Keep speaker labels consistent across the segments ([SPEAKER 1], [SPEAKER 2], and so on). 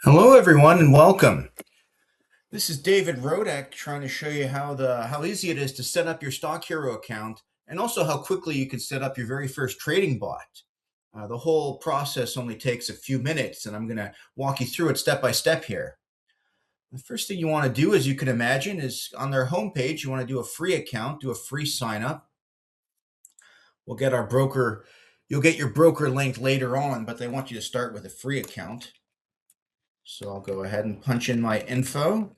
[SPEAKER 1] Hello, everyone, and welcome. This is David Rodeck trying to show you how easy it is to set up your StockHero account, and also how quickly you can set up your very first trading bot. The whole process only takes a few minutes, and I'm going to walk you through it step by step here. The first thing you want to do, as you can imagine, is on their homepage. You want to do a free account, do a free sign up. We'll get our broker. You'll get your broker link later on, but they want you to start with a free account. So I'll go ahead and punch in my info.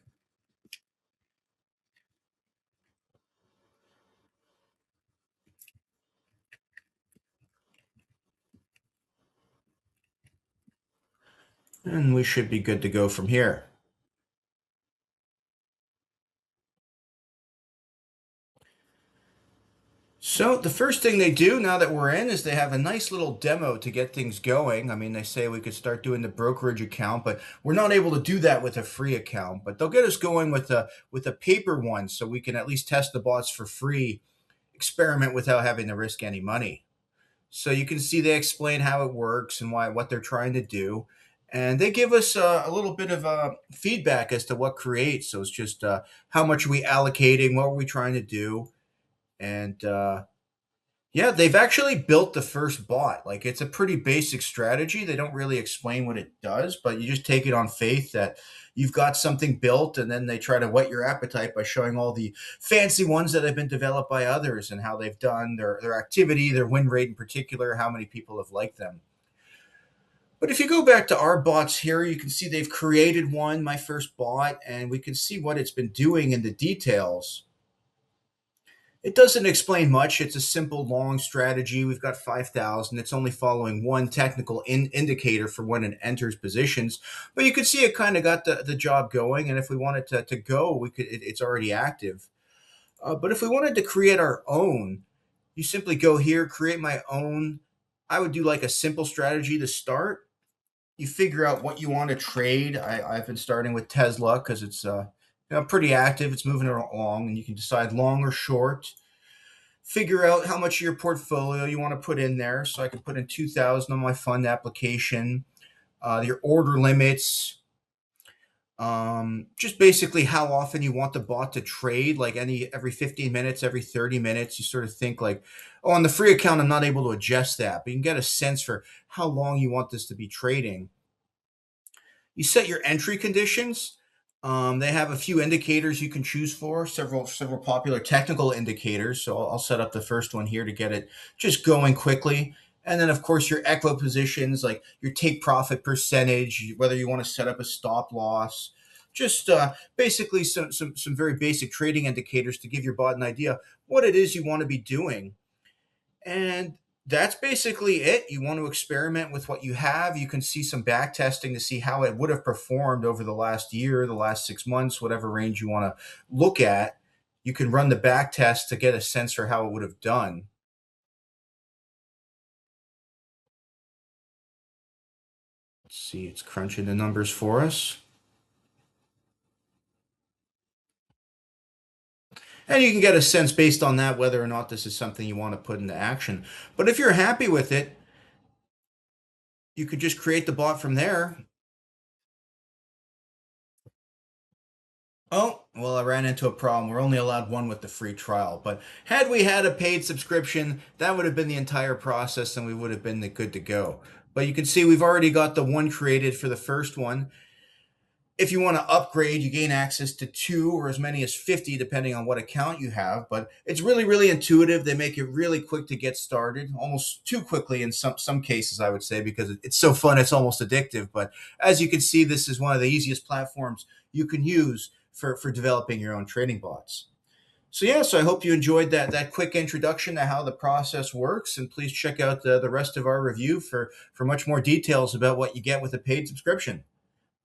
[SPEAKER 1] And we should be good to go from here. So the first thing they do now that we're in is they have a nice little demo to get things going. I mean, they say we could start doing the brokerage account, but we're not able to do that with a free account. But they'll get us going with a paper one, so we can at least test the bots for free, experiment without having to risk any money. So you can see they explain how it works and what they're trying to do. And they give us a little bit of feedback as to what creates. So it's just how much are we allocating, what are we trying to do, and yeah, they've actually built the first bot. Like, it's a pretty basic strategy. They don't really explain what it does, but you just take it on faith that you've got something built, and then they try to whet your appetite by showing all the fancy ones that have been developed by others and how they've done their activity, their win rate in particular, how many people have liked them. But if you go back to our bots here, you can see they've created one, my first bot, and we can see what it's been doing in the details. It doesn't explain much. It's a simple, long strategy. We've got 5,000. It's only following one technical indicator for when it enters positions. But you can see it kind of got the job going. And if we wanted to go, we could. It's already active. But if we wanted to create our own, you simply go here, create my own. I would do like a simple strategy to start. You figure out what you want to trade. I've been starting with Tesla because it's pretty active. It's moving along, and you can decide long or short. Figure out how much of your portfolio you want to put in there. So I can put in 2,000 on my fund application. Your order limits, just basically how often you want the bot to trade, like every 15 minutes, every 30 minutes. You sort of think like, oh, on the free account, I'm not able to adjust that, but you can get a sense for how long you want this to be trading. You set your entry conditions. They have a few indicators you can choose for, several popular technical indicators. So I'll set up the first one here to get it just going quickly. And then, of course, your equal positions, like your take profit percentage, whether you want to set up a stop loss, just basically some very basic trading indicators to give your bot an idea what it is you want to be doing. And that's basically it. You want to experiment with what you have. You can see some back testing to see how it would have performed over the last year, the last 6 months, whatever range you want to look at. You can run the back test to get a sense for how it would have done. Let's see, it's crunching the numbers for us. And you can get a sense based on that whether or not this is something you want to put into action. But if you're happy with it, you could just create the bot from there. Oh, well, I ran into a problem. We're only allowed one with the free trial. But had we had a paid subscription, that would have been the entire process and we would have been good to go. But you can see we've already got the one created for the first one. If you want to upgrade, you gain access to 2 or as many as 50, depending on what account you have. But it's really, really intuitive. They make it really quick to get started, almost too quickly in some cases, I would say, because it's so fun, it's almost addictive. But as you can see, this is one of the easiest platforms you can use for developing your own trading bots. So yeah, so I hope you enjoyed that quick introduction to how the process works, and please check out the rest of our review for much more details about what you get with a paid subscription.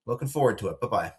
[SPEAKER 1] Looking forward to it. Bye bye.